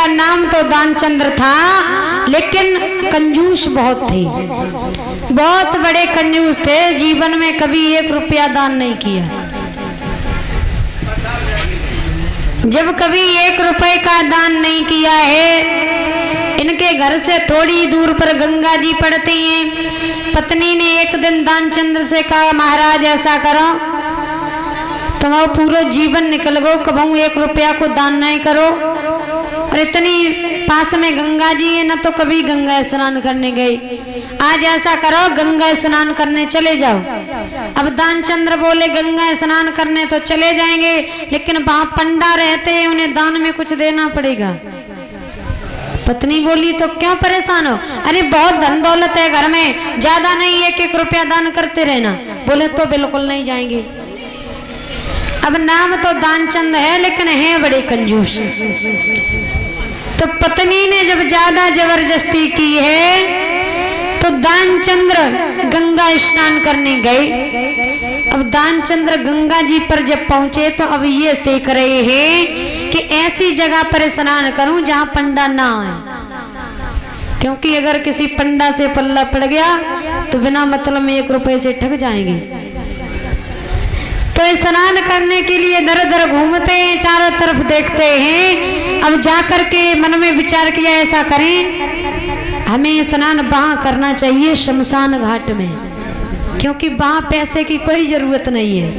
का नाम तो दानचंद्र था, लेकिन कंजूस बहुत थे, बहुत बड़े कंजूस थे। जीवन में कभी 1 रुपया दान नहीं किया। जब कभी 1 रुपए का दान नहीं किया है। इनके घर से थोड़ी दूर पर गंगा जी पड़ती हैं। पत्नी ने एक दिन दानचंद्र से कहा, महाराज ऐसा करो, तुम्हारा पूरा जीवन निकल गो, कबहू 1 रुपया को दान नहीं करो। और इतनी पास में गंगा जी है, न तो कभी गंगा स्नान करने गई। आज ऐसा करो, गंगा स्नान करने चले जाओ। अब दानचंद्र बोले, गंगा स्नान करने तो चले जाएंगे, लेकिन वहां पंडा रहते हैं, उन्हें दान में कुछ देना पड़ेगा। पत्नी बोली, तो क्यों परेशान हो? अरे बहुत धन दौलत है घर में, ज्यादा नहीं, 1-1 रुपया दान करते रहना। बोले तो बिल्कुल नहीं जाएंगे। अब नाम तो दानचंद है, लेकिन है बड़े कंजूस। तो पत्नी ने जब ज्यादा जबरदस्ती की है, तो दानचंद्र गंगा स्नान करने गए। अब दानचंद्र गंगा जी पर जब पहुंचे, तो अब ये देख रहे हैं कि ऐसी जगह पर स्नान करूं जहां पंडा ना आए, क्योंकि अगर किसी पंडा से पल्ला पड़ गया तो बिना मतलब में 1 रुपए से ठग जाएंगे। तो स्नान करने के लिए दर दर घूमते हैं, चारों तरफ देखते हैं। अब जाकर के मन में विचार किया, ऐसा करें, हमें स्नान वहां करना चाहिए शमशान घाट में, क्योंकि वहां पैसे की कोई जरूरत नहीं है।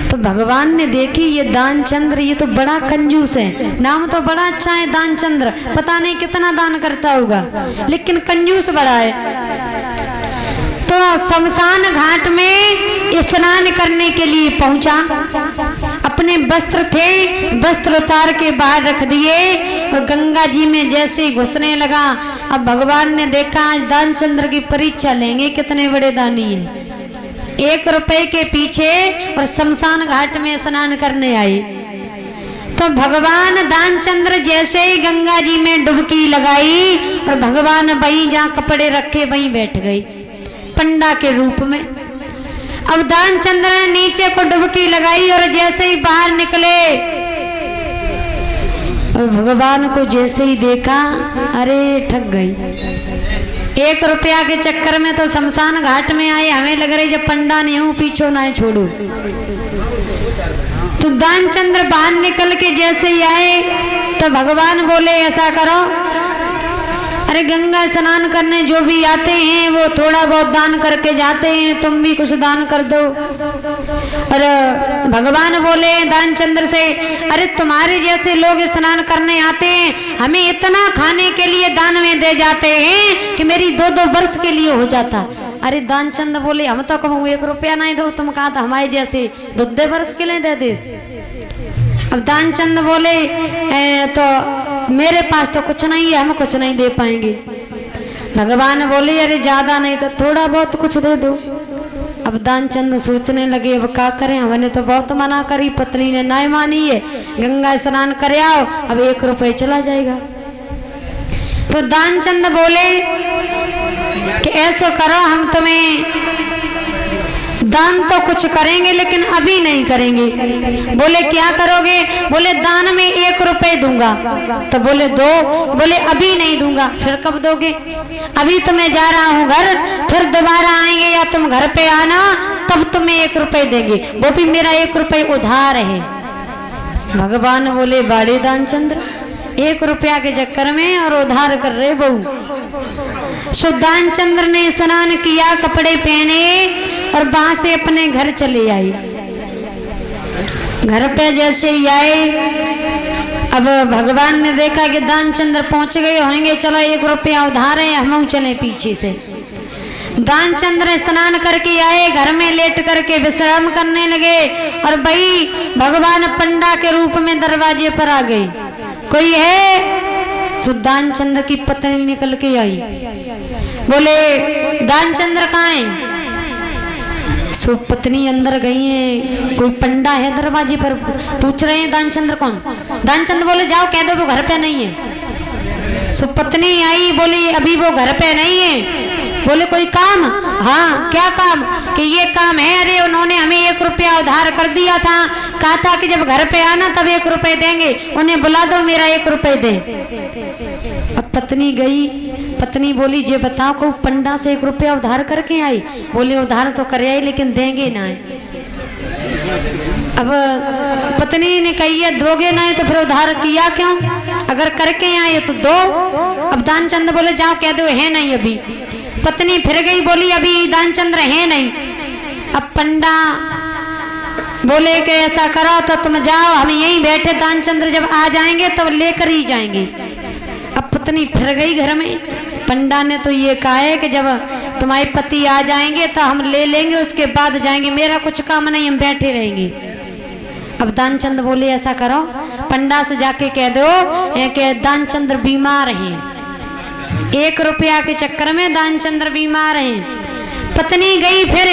तो भगवान ने देखी ये दानचंद्र, ये तो बड़ा कंजूस है, नाम तो बड़ा अच्छा है दानचंद्र, पता नहीं कितना दान करता होगा, लेकिन कंजूस बड़ा है। तो शमशान घाट में स्नान करने के लिए पहुंचा। अपने वस्त्र थे, वस्त्र उतार के बाहर रख दिए और गंगा जी में जैसे ही घुसने लगा। अब भगवान ने देखा, आज दानचंद्र की परीक्षा लेंगे, कितने बड़े दानी है। 1 रुपए के पीछे और शमशान घाट में स्नान करने आए। तो भगवान दानचंद्र जैसे ही गंगा जी में डुबकी लगाई, और भगवान वहीं जहाँ कपड़े रखे वहीं बैठ गई, पंडा के रूप में। अब दानचंद्र ने नीचे को डुबकी लगाई और जैसे ही बाहर निकले, और भगवान को जैसे ही देखा, अरे ठग गई। 1 रुपया के चक्कर में तो शमशान घाट में आए, हमें लग रही जब पंडा नहीं हूं पीछे ना छोड़ू। तो दानचंद्र बाहर निकल के जैसे ही आए, तो भगवान बोले, ऐसा करो, अरे गंगा स्नान करने जो भी आते हैं वो थोड़ा बहुत दान करके जाते हैं, तुम भी कुछ दान कर दो। और भगवान बोले दानचंद्र से, अरे तुम्हारे जैसे लोग स्नान करने आते हैं, हमें इतना खाने के लिए दान में दे जाते हैं कि मेरी 2-2 वर्ष के लिए हो जाता। अरे दानचंद बोले, हम तो कहूँ 1 रुपया नहीं दो, तुम कहा था हमारे जैसे 2-2 वर्ष के लिए दे दे। अब दानचंद बोले, तो मेरे पास तो कुछ नहीं है, हम कुछ नहीं दे पाएंगे। भगवान बोले, अरे ज्यादा नहीं तो थोड़ा बहुत कुछ दे दो। अब दानचंद सोचने लगे, अब क्या करें, हमने तो बहुत मना करी, पत्नी ने नहीं मानी है, गंगा स्नान कर आओ, अब 1 रुपये चला जाएगा। तो दानचंद बोले कि ऐसा करो, हम तुम्हें दान तो कुछ करेंगे लेकिन अभी नहीं करेंगे। बोले क्या करोगे? बोले दान में 1 रुपए दूंगा। तो बोले दो। बोले अभी नहीं दूंगा। फिर कब दोगे? अभी तो मैं जा रहा हूँ घर, फिर दोबारा आएंगे या तुम घर पे आना, तब तुम्हें 1 रुपए देंगे, वो भी मेरा 1 रुपए उधार है। भगवान बोले बाड़े दानचंद्र, 1 रुपया के चक्कर में और उधार कर रहे बहू। सो दानचंद्र ने स्नान किया, कपड़े पहने और वहां से अपने घर चले आए। घर पे जैसे ही आए, अब भगवान ने देखा कि दानचंद्र पहुंच गए होंगे, चलो 1 रुपया उधार है, हम चले पीछे से। दानचंद्र स्नान करके आए, घर में लेट करके विश्राम करने लगे और भाई भगवान पंडा के रूप में दरवाजे पर आ गए। कोई है? तो दानचंद्र की पत्नी निकल के आई। बोले दानचंद्र कहाँ है? सो पत्नी अंदर गई है, कोई पंडा है दरवाजे पर, पूछ रहे हैं दानचंद्र कौन? दानचंद्र बोले जाओ कह दो वो घर पे नहीं है। सो पत्नी आई, बोली अभी वो घर पे नहीं है। बोले कोई काम? हाँ क्या काम? कि ये काम है, अरे उन्होंने हमें 1 रुपया उधार कर दिया था, कहा था कि जब घर पे आना तब 1 रुपये देंगे, उन्हें बुला दो, मेरा 1 रुपये दे। अब पत्नी गई, पत्नी बोली जे बताओ को पंडा से 1 रुपया उधार करके आई? बोले उधार तो कर आई लेकिन देंगे ना। अब पत्नी ने कही है दोगे ना तो फिर उधार किया क्यों? अगर करके आए तो दो। अब दानचंद बोले जाओ कह दो है नहीं अभी। पत्नी फिर गई, बोली अभी दानचंद्र है नहीं। अब पंडा बोले कि ऐसा करो तो तुम जाओ, हम यहीं बैठे, दानचंद्र जब आ जाएंगे तब तो लेकर ही जाएंगे। अब पत्नी फिर गई घर में, पंडा ने तो ये कहा है कि जब तुम्हारे पति आ जाएंगे तो हम ले लेंगे, उसके बाद जाएंगे, मेरा कुछ काम नहीं, हम बैठे रहेंगे। अब दानचंद बोले ऐसा करो, पंडा से जाके कह दो कि दानचंद्र बीमार हैं, 1 रुपया के चक्कर में दानचंद्र बीमार हैं। पत्नी गई फिर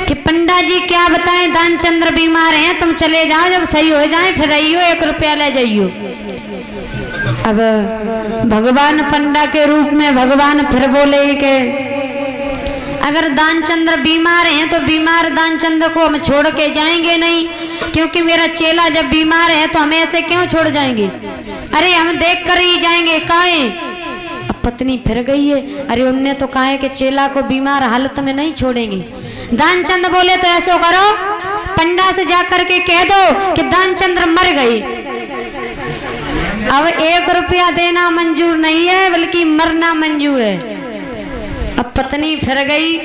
कि पंडा जी क्या बताएं, दानचंद्र बीमार हैं, तुम चले जाओ, जब सही हो जाए फिर आइयो, 1 रुपया ले जाइयो। अब भगवान पंडा के रूप में भगवान फिर बोले कि अगर दानचंद्र बीमार हैं तो बीमार दानचंद्र को हम छोड़ के जाएंगे नहीं, क्योंकि मेरा चेला जब बीमार है तो हम ऐसे क्यों छोड़ जाएंगे? अरे हम देख कर ही जाएंगे, काहे? अब पत्नी फिर गई है, अरे उनने तो कहा है कि चेला को बीमार हालत में नहीं छोड़ेंगे। दानचंद बोले तो ऐसा करो, पंडा से जाकर के कह दो कि दानचंद्र मर गए। अब 1 रुपया देना मंजूर नहीं है, बल्कि मरना मंजूर है। अब पत्नी फिर गई,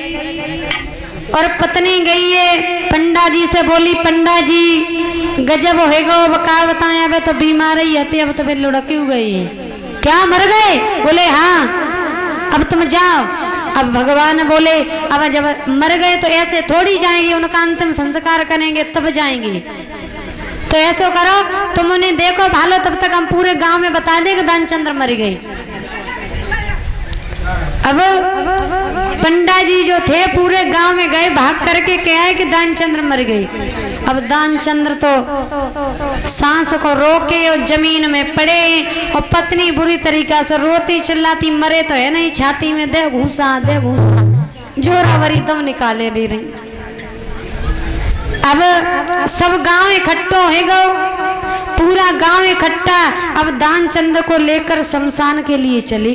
और पत्नी गई है पंडा जी से बोली, पंडा जी गजब होएगा, अब का बताएं, अब तो बीमार ही हती, अब तो वे लुढ़क गई है। क्या मर गए? बोले हाँ, अब तुम जाओ। अब भगवान बोले अब जब मर गए तो ऐसे थोड़ी जाएंगे, उनका अंतिम संस्कार करेंगे तब जाएंगे। तो ऐसा करो, तुम उन्हें देखो भालो, तब तक हम पूरे गांव में बता दें कि दानचंद्र मर गए। अब पंडा जी जो थे पूरे गांव में गए, भाग करके क्या है कि दानचंद्र मर गए। अब दानचंद्र तो सांस को रोके और जमीन में पड़े, और पत्नी बुरी तरीका से रोती चिल्लाती, मरे तो है नहीं, छाती में दे घूसा जोरावरी दम निकाले ले रही। अब सब गांव इकट्ठो है गो, पूरा गांव इकट्ठा। अब दानचंद्र को लेकर शमशान के लिए चली,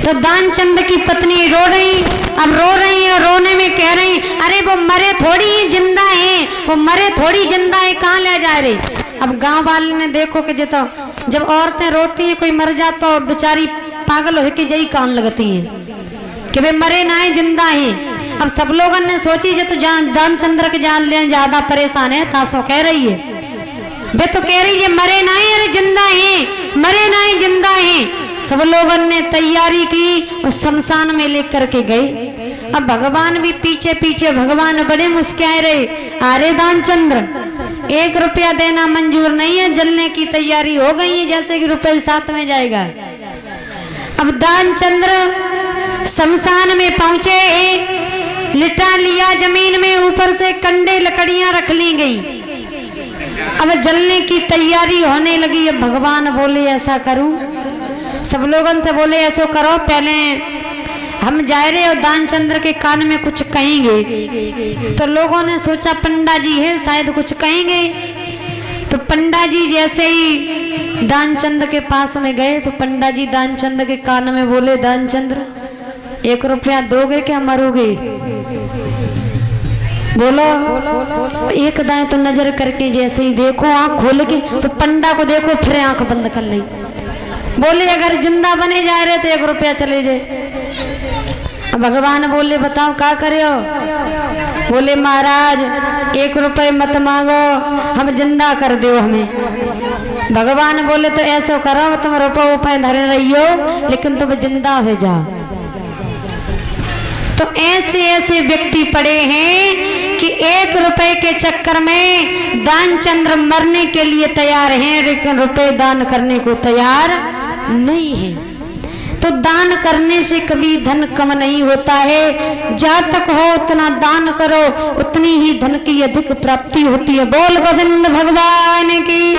तो दानचंद की पत्नी रो रही, अब रो रही है, रोने में कह रही अरे वो मरे थोड़ी ही जिंदा है, वो मरे थोड़ी जिंदा है, कहाँ ले जा रही। अब गांव वाले ने देखो कि जब औरतें रोती है कोई मर जाता तो बेचारी पागल होके जई कान लगती हैं कि वे मरे ना है, जिंदा है। अब सब लोगों ने सोची जो तो दानचंद्र के जान ले ज्यादा परेशान है, तासो कह रही है, वे तो कह रही है मरे ना है, अरे जिंदा है, मरे ना है, जिंदा है। सब लोगों ने तैयारी की और शमशान में लेकर के गए। अब भगवान भी पीछे पीछे, भगवान बड़े मुस्कुराए रहे, अरे दानचंद्र 1 रुपया देना मंजूर नहीं है, जलने की तैयारी हो गई है, जैसे कि रुपये साथ में जाएगा। अब दानचंद्र शमशान में पहुंचे, लिटा लिया जमीन में, ऊपर से कंडे लकड़ियां रख ली गई। अब जलने की तैयारी होने लगी। अब भगवान बोले ऐसा करूं, सब लोगों से बोले ऐसा करो, पहले हम जा रहे और दानचंद्र के कान में कुछ कहेंगे। तो लोगों ने सोचा पंडा जी है शायद कुछ कहेंगे। तो पंडा जी जैसे ही दानचंद्र के पास में गए, तो पंडा जी दानचंद्र के कान में बोले, दानचंद्र 1 रुपया दोगे क्या, मरोगे? बोलो एक दाएं तो नजर करके जैसे ही देखो, आंख खोल के तो पंडा को देखो, फिर आंख बंद कर ली। बोले अगर जिंदा बने जा रहे तो 1 रुपया चले जाए। भगवान बोले बताओ क्या करे हो? बोले महाराज 1 रुपये मत मांगो, हम जिंदा कर दो हमें। भगवान बोले तो ऐसा करो, तुम रुपये धरे रहियो लेकिन तुम जिंदा हो जाओ। तो ऐसे ऐसे व्यक्ति पड़े हैं कि 1 रुपये के चक्कर में दानचंद्र मरने के लिए तैयार हैं, लेकिन रुपये दान करने को तैयार नहीं है। तो दान करने से कभी धन कम नहीं होता है, जहाँ तक हो उतना दान करो, उतनी ही धन की अधिक प्राप्ति होती है। बोल गोविंद भगवान की।